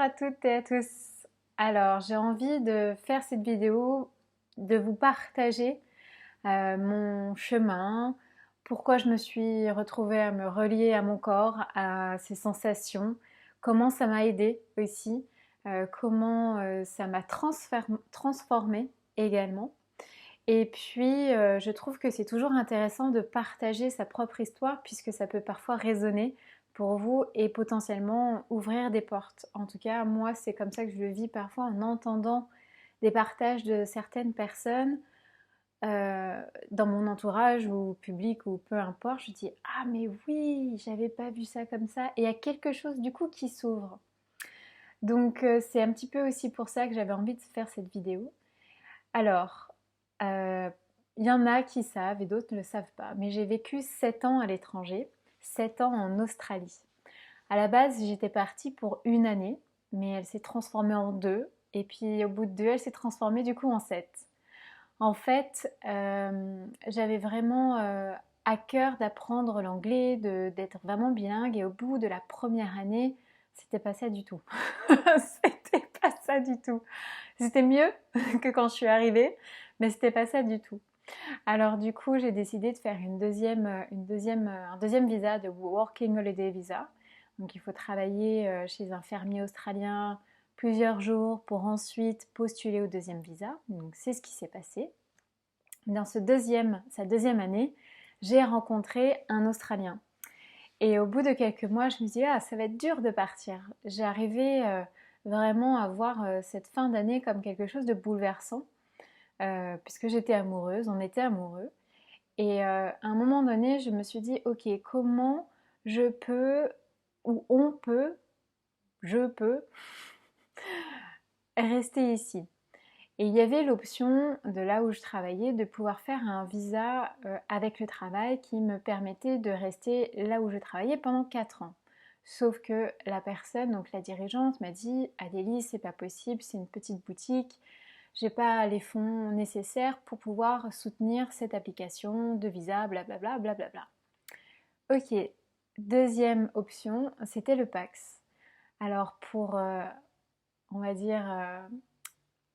à toutes et à tous. Alors, j'ai envie de faire cette vidéo, de vous partager mon chemin, pourquoi je me suis retrouvée à me relier à mon corps, à ses sensations, comment ça m'a aidé aussi, comment ça m'a transformée également. Et puis, je trouve que c'est toujours intéressant de partager sa propre histoire puisque ça peut parfois résonner pour vous et potentiellement ouvrir des portes. En tout cas, moi, c'est comme ça que je le vis parfois en entendant des partages de certaines personnes dans mon entourage ou public ou peu importe. Je dis ah mais oui, j'avais pas vu ça comme ça. Et il y a quelque chose du coup qui s'ouvre. Donc c'est un petit peu aussi pour ça que j'avais envie de faire cette vidéo. Alors, euh, il y en a qui savent et d'autres ne le savent pas, mais j'ai vécu 7 ans à l'étranger, 7 ans en Australie. À la base, j'étais partie pour une année, mais elle s'est transformée en deux, et puis au bout de deux, elle s'est transformée du coup en 7. En fait, j'avais vraiment à cœur d'apprendre l'anglais, d'être vraiment bilingue, et au bout de la première année, c'était pas ça du tout. C'était pas ça du tout. C'était mieux que quand je suis arrivée, mais c'était pas ça du tout. Alors du coup, j'ai décidé de faire un deuxième visa de Working Holiday Visa. Donc il faut travailler chez un fermier australien plusieurs jours pour ensuite postuler au deuxième visa. Donc c'est ce qui s'est passé. Dans sa deuxième année, j'ai rencontré un Australien. Et au bout de quelques mois, je me dis ah ça va être dur de partir. J'ai arrivé vraiment à voir cette fin d'année comme quelque chose de bouleversant puisque j'étais amoureuse, on était amoureux. Et à un moment donné, je me suis dit ok comment je peux ou on peut, je peux rester ici. Et il y avait l'option de là où je travaillais de pouvoir faire un visa avec le travail qui me permettait de rester là où je travaillais pendant 4 ans. Sauf que la personne, donc la dirigeante, m'a dit Adélie, c'est pas possible, c'est une petite boutique, j'ai pas les fonds nécessaires pour pouvoir soutenir cette application de visa, blablabla, blablabla. Ok, deuxième option, c'était le Pax. Alors pour, on va dire,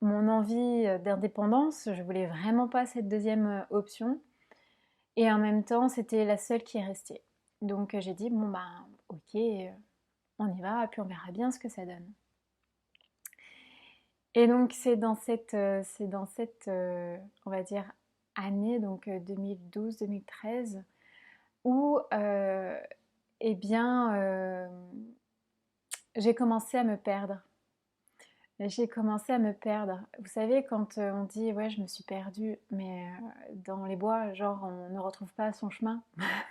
mon envie d'indépendance, je voulais vraiment pas cette deuxième option. Et en même temps, c'était la seule qui est restée. Donc j'ai dit, bon bah ok, on y va, puis on verra bien ce que ça donne. Et donc on va dire, année, donc 2012-2013, où, eh bien, j'ai commencé à me perdre. J'ai commencé à me perdre. Vous savez, quand on dit ouais, je me suis perdue, mais dans les bois, genre on ne retrouve pas son chemin.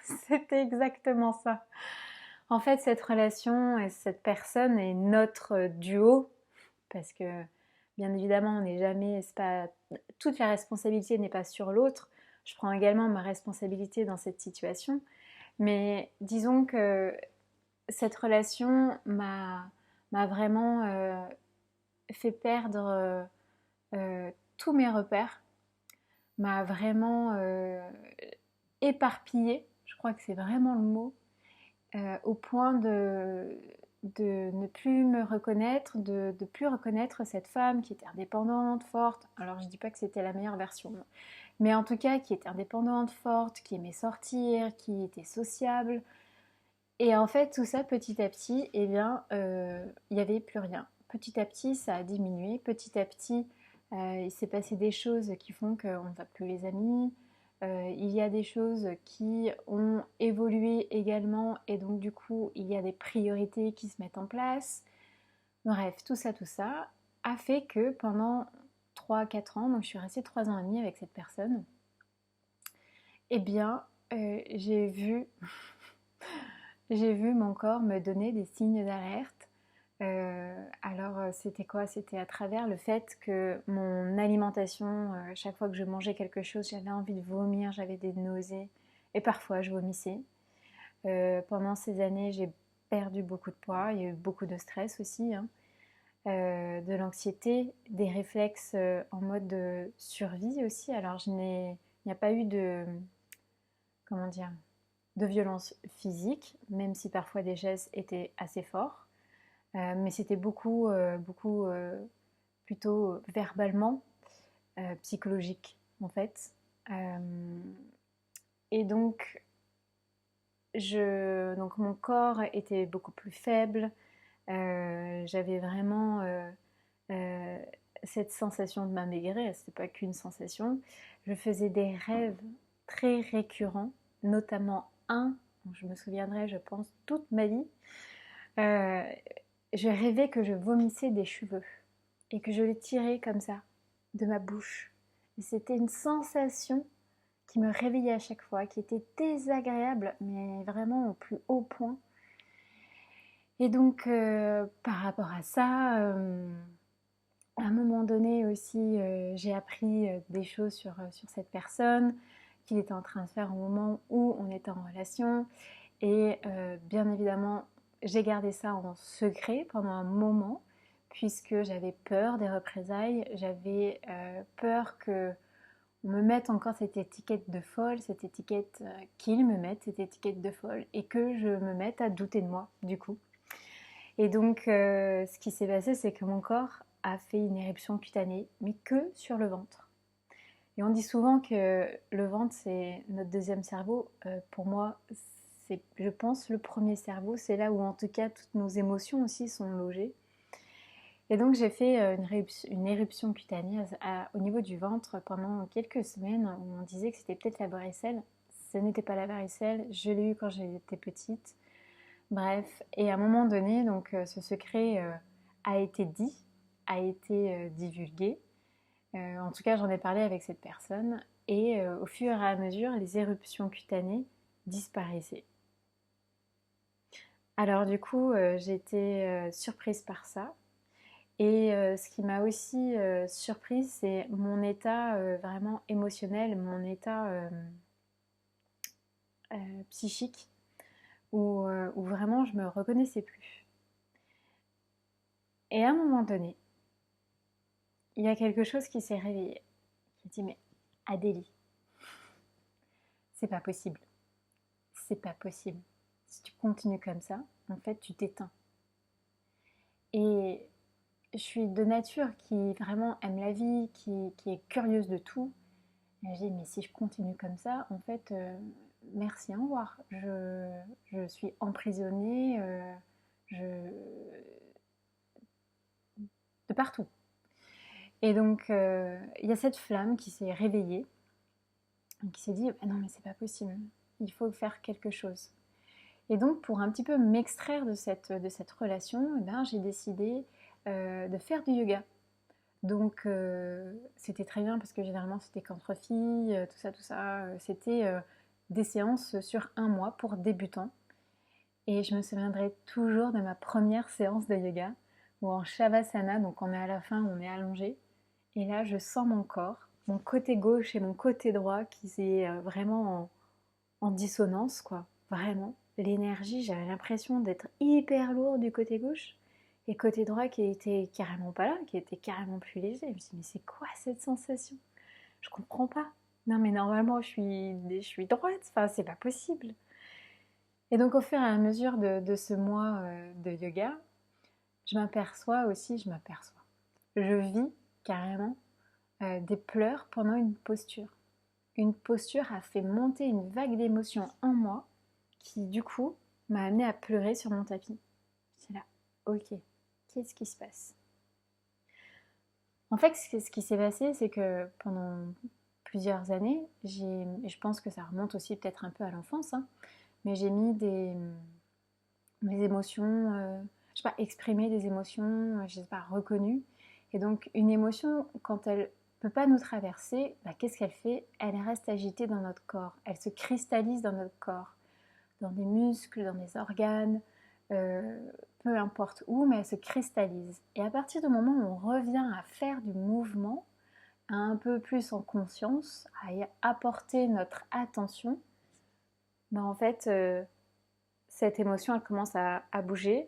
C'était exactement ça. En fait, cette relation et cette personne est notre duo, parce que bien évidemment, on n'est jamais, c'est pas, toute la responsabilité n'est pas sur l'autre. Je prends également ma responsabilité dans cette situation, mais disons que cette relation m'a vraiment fait perdre tous mes repères, m'a vraiment éparpillée, je crois que c'est vraiment le mot, au point de ne plus me reconnaître, de ne plus reconnaître cette femme qui était indépendante, forte. Alors je dis pas que c'était la meilleure version, mais en tout cas qui était indépendante, forte, qui aimait sortir, qui était sociable. Et en fait tout ça petit à petit, eh bien, il n'y avait plus rien. Petit à petit ça a diminué, petit à petit il s'est passé des choses qui font qu'on ne va plus les amis. Il y a des choses qui ont évolué également et donc du coup il y a des priorités qui se mettent en place. Bref, tout ça a fait que pendant 3 4 ans, donc je suis restée 3 ans et demi avec cette personne, eh bien j'ai vu, j'ai vu mon corps me donner des signes d'alerte. Alors c'était quoi? C'était à travers le fait que mon alimentation, chaque fois que je mangeais quelque chose, j'avais envie de vomir, j'avais des nausées et parfois je vomissais. Pendant ces années, j'ai perdu beaucoup de poids, il y a eu beaucoup de stress aussi, hein. De l'anxiété, des réflexes en mode de survie aussi. Alors il n'y a pas eu de, comment dire, de violence physique, même si parfois des gestes étaient assez forts. mais c'était beaucoup, plutôt verbalement, psychologique en fait. Et donc, donc mon corps était beaucoup plus faible. J'avais vraiment euh, cette sensation de m'amaigrir. C'était pas qu'une sensation. Je faisais des rêves très récurrents, notamment un dont je me souviendrai, je pense, toute ma vie. Euh, je rêvais que je vomissais des cheveux et que je les tirais comme ça de ma bouche. Et c'était une sensation qui me réveillait à chaque fois, qui était désagréable, mais vraiment au plus haut point. Et donc, par rapport à ça, à un moment donné aussi, j'ai appris des choses sur cette personne qu'il était en train de faire au moment où on était en relation. Et bien évidemment, j'ai gardé ça en secret pendant un moment, puisque j'avais peur des représailles, j'avais peur que on me mette encore cette étiquette de folle, cette étiquette qu'ils me mettent cette étiquette de folle, et que je me mette à douter de moi, du coup. Et donc, ce qui s'est passé, c'est que mon corps a fait une éruption cutanée, mais que sur le ventre. Et on dit souvent que le ventre, c'est notre deuxième cerveau. Pour moi, c'est, je pense, le premier cerveau. C'est là où, en tout cas, toutes nos émotions aussi sont logées. Et donc, j'ai fait une éruption cutanée au niveau du ventre pendant quelques semaines où on disait que c'était peut-être la varicelle. Ce n'était pas la varicelle. Je l'ai eu quand j'étais petite. Bref, et à un moment donné, donc ce secret a été dit, a été divulgué. En tout cas, j'en ai parlé avec cette personne et au fur et à mesure, les éruptions cutanées disparaissaient. Alors du coup, j'ai été surprise par ça. Et ce qui m'a aussi surprise, c'est mon état vraiment émotionnel, mon état psychique, où vraiment je me reconnaissais plus. Et à un moment donné, il y a quelque chose qui s'est réveillé. Qui dit mais Adélie, c'est pas possible. C'est pas possible. Si tu continues comme ça, en fait, tu t'éteins. Et je suis de nature qui vraiment aime la vie, qui est curieuse de tout. Et je dis mais si je continue comme ça, en fait, merci, au revoir. Je suis emprisonnée je, de partout. Et donc, il y a cette flamme qui s'est réveillée, qui s'est dit ah non mais c'est pas possible, il faut faire quelque chose. Et donc pour un petit peu m'extraire de cette relation, eh ben, j'ai décidé de faire du yoga. Donc c'était très bien parce que généralement c'était qu'entre filles, tout ça. C'était des séances sur un mois pour débutants. Et je me souviendrai toujours de ma première séance de yoga où en Shavasana, donc on est à la fin, on est allongé. Et là je sens mon corps, mon côté gauche et mon côté droit qui est vraiment en dissonance, quoi. Vraiment. L'énergie, j'avais l'impression d'être hyper lourde du côté gauche et côté droit qui était carrément pas là, qui était carrément plus léger. Je me suis dit, mais c'est quoi cette sensation? Je comprends pas. Non, mais normalement, je suis droite. Enfin, c'est pas possible. Et donc, au fur et à mesure de ce mois de yoga, je m'aperçois. Je vis carrément des pleurs pendant une posture. Une posture a fait monter une vague d'émotions en moi qui du coup m'a amené à pleurer sur mon tapis. J'étais là, ok, qu'est-ce qui se passe? En fait, ce qui s'est passé, c'est que pendant plusieurs années, je pense que ça remonte aussi peut-être un peu à l'enfance, hein, mais j'ai mis mes émotions, je sais pas, exprimé des émotions, je sais pas, reconnues. Et donc une émotion, quand elle peut pas nous traverser, bah, qu'est-ce qu'elle fait? Elle reste agitée dans notre corps, elle se cristallise dans notre corps, dans des muscles, dans des organes, euh, peu importe où, mais elle se cristallise. Et à partir du moment où on revient à faire du mouvement, un peu plus en conscience, à y apporter notre attention, ben en fait, cette émotion, elle commence à bouger,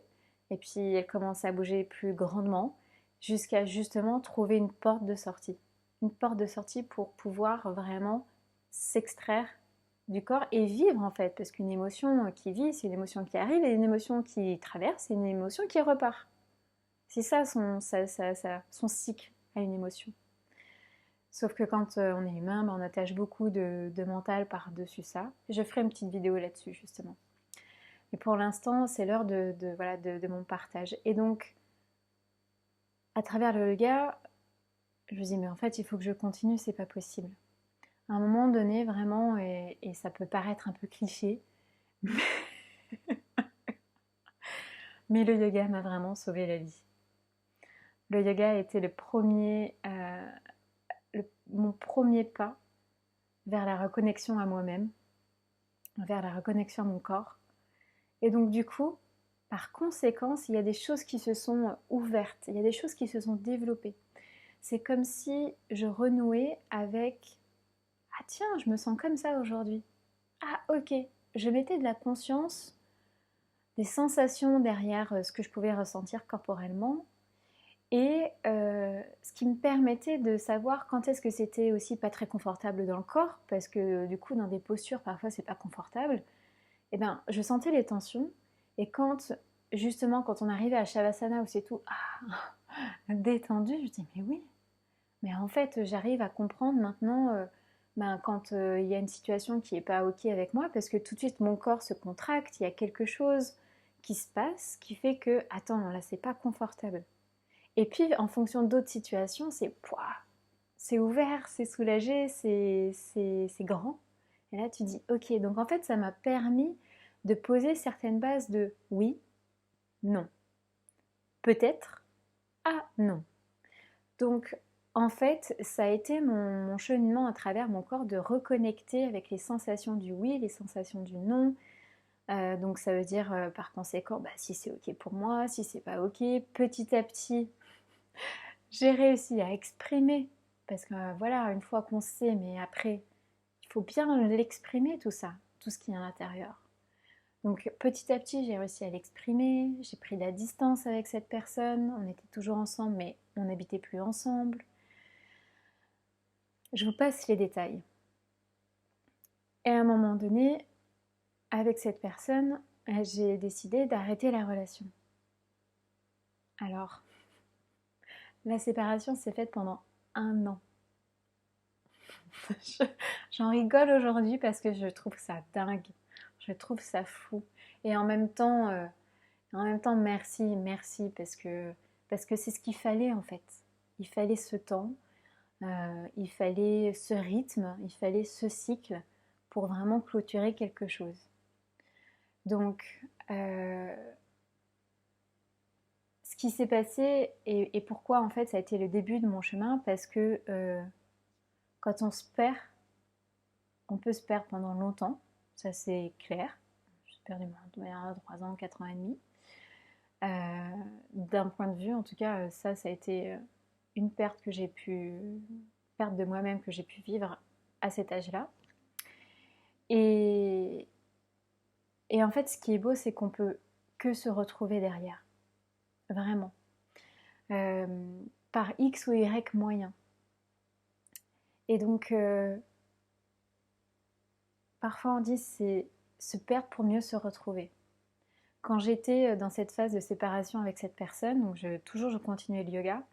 et puis elle commence à bouger plus grandement, jusqu'à justement trouver une porte de sortie. Une porte de sortie pour pouvoir vraiment s'extraire du corps et vivre en fait, parce qu'une émotion qui vit, c'est une émotion qui arrive, et une émotion qui traverse, c'est une émotion qui repart. C'est ça son cycle à une émotion. Sauf que quand on est humain, on attache beaucoup de mental par-dessus ça. Je ferai une petite vidéo là-dessus justement. Mais pour l'instant, c'est l'heure voilà, de mon partage. Et donc, à travers le yoga, je me dis, mais en fait, il faut que je continue, c'est pas possible. À un moment donné, vraiment, et ça peut paraître un peu cliché, mais le yoga m'a vraiment sauvé la vie. Le yoga a été mon premier pas vers la reconnexion à moi-même, vers la reconnexion à mon corps. Et donc du coup, par conséquence, il y a des choses qui se sont ouvertes, il y a des choses qui se sont développées. C'est comme si je renouais avec « Ah tiens, je me sens comme ça aujourd'hui. Ah ok ». Je mettais de la conscience, des sensations derrière ce que je pouvais ressentir corporellement et ce qui me permettait de savoir quand est-ce que c'était aussi pas très confortable dans le corps parce que du coup dans des postures parfois c'est pas confortable. Et ben je sentais les tensions et quand on arrivait à Shavasana où c'est tout détendu, je dis mais oui, mais en fait j'arrive à comprendre maintenant quand il y a une situation qui n'est pas ok avec moi parce que tout de suite mon corps se contracte, il y a quelque chose qui se passe qui fait que attends là c'est pas confortable. Et puis en fonction d'autres situations c'est ouvert, c'est soulagé, c'est grand. Et là tu dis ok, donc en fait ça m'a permis de poser certaines bases de oui, non, peut-être, ah non. Donc en fait ça a été mon cheminement à travers mon corps de reconnecter avec les sensations du oui, les sensations du non. Donc ça veut dire par conséquent si c'est ok pour moi, si c'est pas ok, petit à petit j'ai réussi à exprimer parce que voilà, une fois qu'on sait, mais après il faut bien l'exprimer tout ça, tout ce qui est à l'intérieur. Donc petit à petit j'ai réussi à l'exprimer, j'ai pris la distance avec cette personne, on était toujours ensemble mais on n'habitait plus ensemble. Je vous passe les détails. Et à un moment donné, avec cette personne, j'ai décidé d'arrêter la relation. Alors, la séparation s'est faite pendant 1 an. J'en rigole aujourd'hui parce que je trouve ça dingue, je trouve ça fou. Et en même temps merci parce que c'est ce qu'il fallait en fait. Il fallait ce temps, il fallait ce rythme, il fallait ce cycle pour vraiment clôturer quelque chose. Donc, ce qui s'est passé et pourquoi en fait ça a été le début de mon chemin, parce que quand on se perd, on peut se perdre pendant longtemps, ça c'est clair. J'ai perdu 3 ans, 4 ans et demi. D'un point de vue, en tout cas, ça a été une perte perte de moi-même que j'ai pu vivre à cet âge-là. Et en fait, ce qui est beau, c'est qu'on peut que se retrouver derrière, vraiment, par X ou Y moyens. Et donc, parfois on dit c'est se perdre pour mieux se retrouver. Quand j'étais dans cette phase de séparation avec cette personne, donc je continuais le yoga,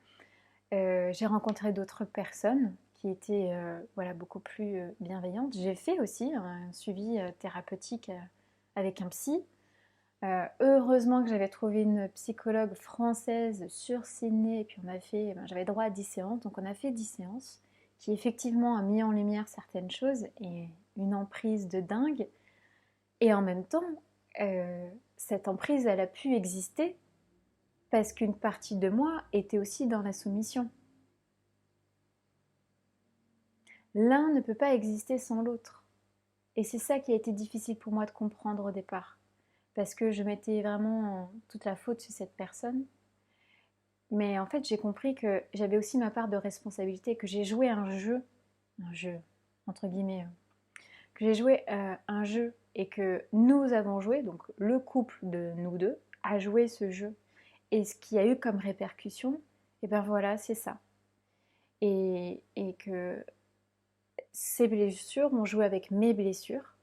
j'ai rencontré d'autres personnes qui étaient beaucoup plus bienveillantes. J'ai fait aussi un suivi thérapeutique avec un psy. Heureusement que j'avais trouvé une psychologue française sur Sydney et puis j'avais droit à 10 séances, donc on a fait 10 séances qui effectivement a mis en lumière certaines choses et une emprise de dingue. Et en même temps, cette emprise, elle a pu exister parce qu'une partie de moi était aussi dans la soumission. L'un ne peut pas exister sans l'autre. Et c'est ça qui a été difficile pour moi de comprendre au départ. Parce que je mettais vraiment toute la faute sur cette personne. Mais en fait, j'ai compris que j'avais aussi ma part de responsabilité, que j'ai joué un jeu, entre guillemets, que j'ai joué un jeu et que nous avons joué, donc le couple de nous deux a joué ce jeu. Et ce qui a eu comme répercussion, et ben voilà, c'est ça. Et que ces blessures ont joué avec mes blessures.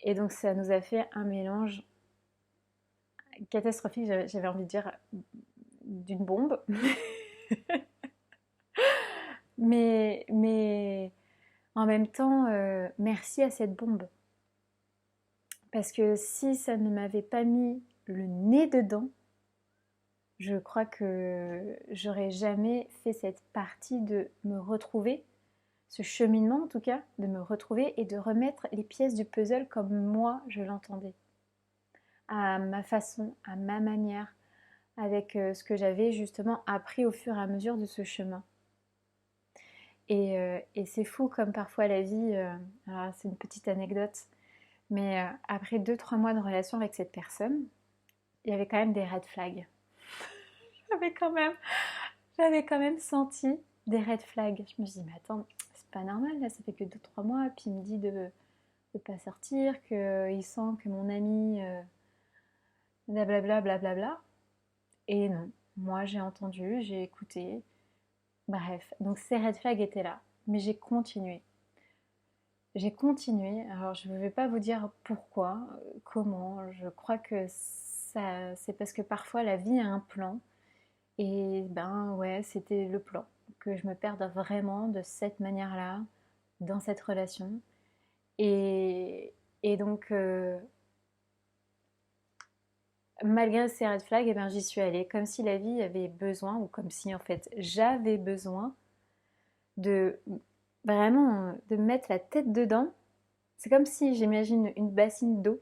Et donc ça nous a fait un mélange catastrophique, j'avais envie de dire d'une bombe. Mais en même temps, merci à cette bombe. Parce que si ça ne m'avait pas mis le nez dedans, je crois que j'aurais jamais fait cette partie de me retrouver, ce cheminement en tout cas, de me retrouver et de remettre les pièces du puzzle comme moi je l'entendais, à ma façon, à ma manière, avec ce que j'avais justement appris au fur et à mesure de ce chemin. Et c'est fou comme parfois la vie, alors c'est une petite anecdote, mais après 2-3 mois de relation avec cette personne, il y avait quand même des red flags. J'avais quand même, j'avais quand même senti des red flags. Je me suis dit, mais attends, c'est pas normal, là, ça fait que 2-3 mois, puis il me dit de ne pas sortir, qu'il sent que mon ami, blablabla, blablabla. Et non, moi j'ai entendu, j'ai écouté, bref. Donc ces red flags étaient là, mais j'ai continué. J'ai continué, alors je ne vais pas vous dire pourquoi, comment, je crois que ça, c'est parce que parfois la vie a un plan. Et ben ouais, c'était le plan, que je me perde vraiment de cette manière-là, dans cette relation. Et, et donc, malgré ces red flags, eh ben, j'y suis allée, comme si la vie avait besoin, ou comme si en fait j'avais besoin de vraiment de mettre la tête dedans. C'est comme si j'imagine une bassine d'eau,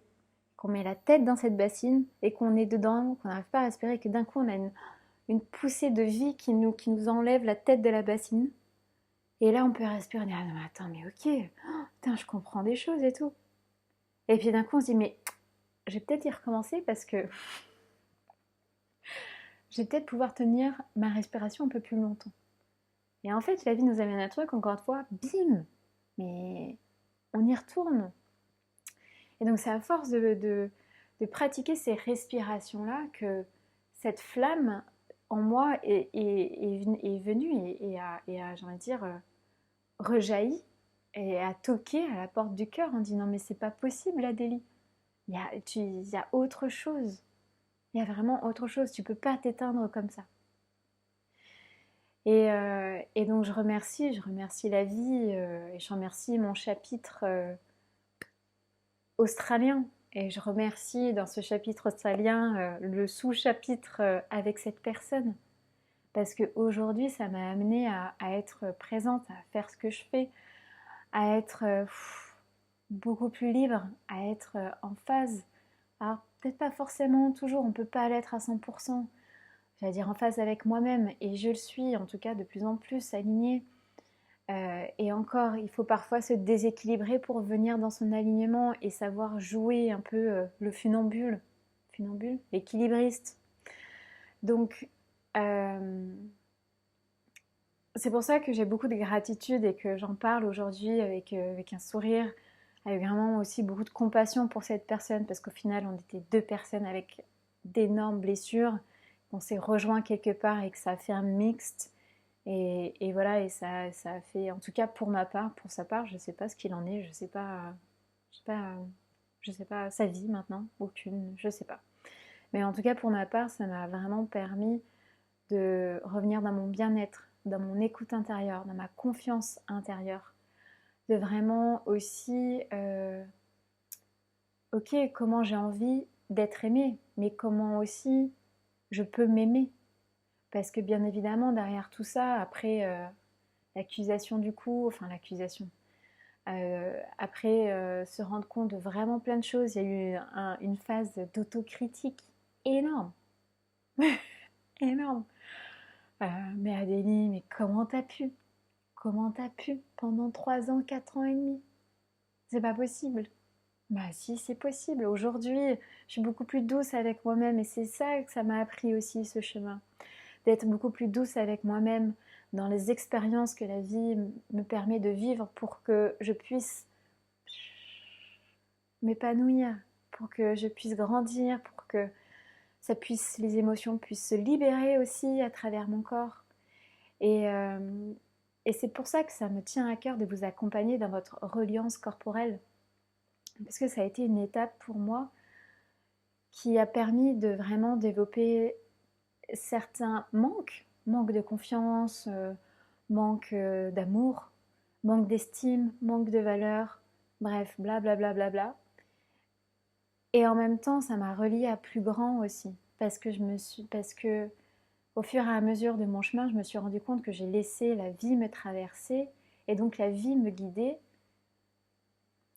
qu'on met la tête dans cette bassine et qu'on est dedans, qu'on n'arrive pas à respirer, et que d'un coup on a une poussée de vie qui nous enlève la tête de la bassine. Et là, on peut respirer, on dit, ah non, mais attends, mais ok, oh, putain, je comprends des choses et tout. Et puis d'un coup, on se dit, mais je vais peut-être y recommencer parce que je vais peut-être pouvoir tenir ma respiration un peu plus longtemps. Et en fait, la vie nous amène un truc, encore une fois, bim, mais on y retourne. Et donc, c'est à force de pratiquer ces respirations-là que cette flamme en moi est venue et a j'ai envie de dire, rejailli et a toqué à la porte du cœur en disant non mais c'est pas possible Adélie, il y a autre chose, il y a vraiment autre chose, tu peux pas t'éteindre comme ça. Et donc je remercie la vie et je remercie mon chapitre australien. Et je remercie dans ce chapitre australien le sous-chapitre avec cette personne. Parce qu'aujourd'hui, ça m'a amenée à être présente, à faire ce que je fais, à être beaucoup plus libre, à être en phase. Alors, peut-être pas forcément toujours, on ne peut pas l'être à 100%, j'allais dire en phase avec moi-même, et je le suis en tout cas de plus en plus alignée. Et encore, il faut parfois se déséquilibrer pour venir dans son alignement et savoir jouer un peu le funambule, l'équilibriste. Donc, c'est pour ça que j'ai beaucoup de gratitude et que j'en parle aujourd'hui avec un sourire, avec vraiment aussi beaucoup de compassion pour cette personne, parce qu'au final, on était deux personnes avec d'énormes blessures, on s'est rejoints quelque part et que ça a fait un mixte. Et voilà, et ça a fait, en tout cas pour ma part, pour sa part, je ne sais pas ce qu'il en est, je sais pas sa vie maintenant, aucune, je sais pas. Mais en tout cas pour ma part, ça m'a vraiment permis de revenir dans mon bien-être, dans mon écoute intérieure, dans ma confiance intérieure, de vraiment aussi, ok, comment j'ai envie d'être aimée, mais comment aussi je peux m'aimer. Parce que bien évidemment, derrière tout ça, après l'accusation du coup, enfin l'accusation, après se rendre compte de vraiment plein de choses, il y a eu une phase d'autocritique énorme, énorme. Mais Adélie, mais comment t'as pu? Comment t'as pu pendant 3 ans, 4 ans et demi? C'est pas possible. Bah si, c'est possible. Aujourd'hui, je suis beaucoup plus douce avec moi-même et c'est ça que ça m'a appris aussi, ce chemin. D'être beaucoup plus douce avec moi-même dans les expériences que la vie me permet de vivre pour que je puisse m'épanouir, pour que je puisse grandir, pour que les émotions puissent se libérer aussi à travers mon corps. Et, euh, et c'est pour ça que ça me tient à cœur de vous accompagner dans votre reliance corporelle. Parce que ça a été une étape pour moi qui a permis de vraiment développer certains manque de confiance, manque d'amour, manque d'estime, manque de valeur, bref, blablabla. Bla, bla, bla, bla. Et en même temps, ça m'a reliée à plus grand aussi, parce que au fur et à mesure de mon chemin, je me suis rendu compte que j'ai laissé la vie me traverser et donc la vie me guider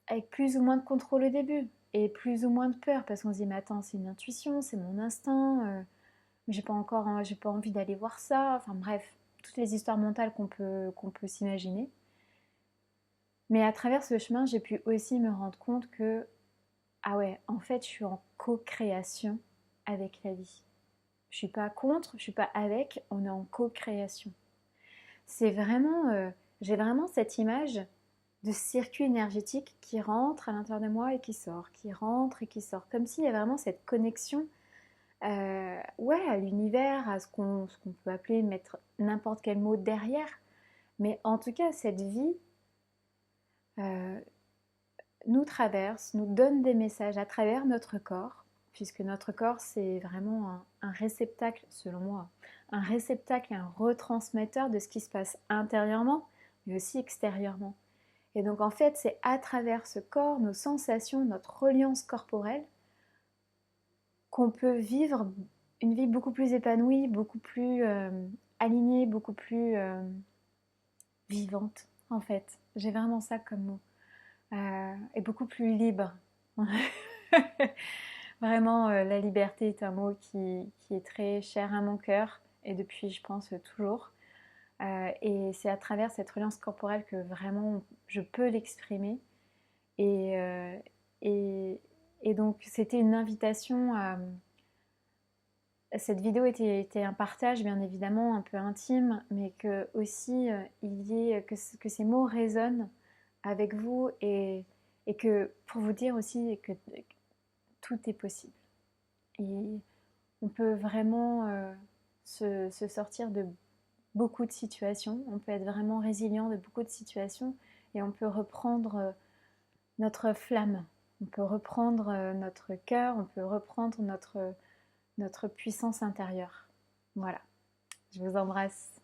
avec plus ou moins de contrôle au début et plus ou moins de peur parce qu'on se dit mais attends c'est une intuition, c'est mon instinct, mais j'ai pas envie d'aller voir ça. Enfin bref, toutes les histoires mentales qu'on peut s'imaginer. Mais à travers ce chemin, j'ai pu aussi me rendre compte que ah ouais, en fait, je suis en co-création avec la vie. Je suis pas contre, je suis pas avec, on est en co-création. C'est vraiment, j'ai vraiment cette image de circuit énergétique qui rentre à l'intérieur de moi et qui sort, qui rentre et qui sort, comme s'il y a vraiment cette connexion, ouais, à l'univers, à ce qu'on peut appeler, mettre n'importe quel mot derrière, mais en tout cas, cette vie euh, nous traverse, nous donne des messages à travers notre corps, puisque notre corps, c'est vraiment un réceptacle, selon moi, un réceptacle et un retransmetteur de ce qui se passe intérieurement, mais aussi extérieurement. Et donc en fait, c'est à travers ce corps, nos sensations, notre reliance corporelle, qu'on peut vivre une vie beaucoup plus épanouie, beaucoup plus alignée, beaucoup plus vivante, en fait. J'ai vraiment ça comme mot. Et beaucoup plus libre. Vraiment, la liberté est un mot qui est très cher à mon cœur et depuis, je pense, toujours. Et c'est à travers cette reliance corporelle que vraiment je peux l'exprimer. Et, et, et donc, c'était une invitation à. Cette vidéo était un partage, bien évidemment, un peu intime, mais que aussi il y ait, que ces mots résonnent avec vous et que pour vous dire aussi que tout est possible. Et on peut vraiment se sortir de beaucoup de situations, on peut être vraiment résilient de beaucoup de situations et on peut reprendre notre flamme, on peut reprendre notre cœur, on peut reprendre notre puissance intérieure. Voilà, je vous embrasse.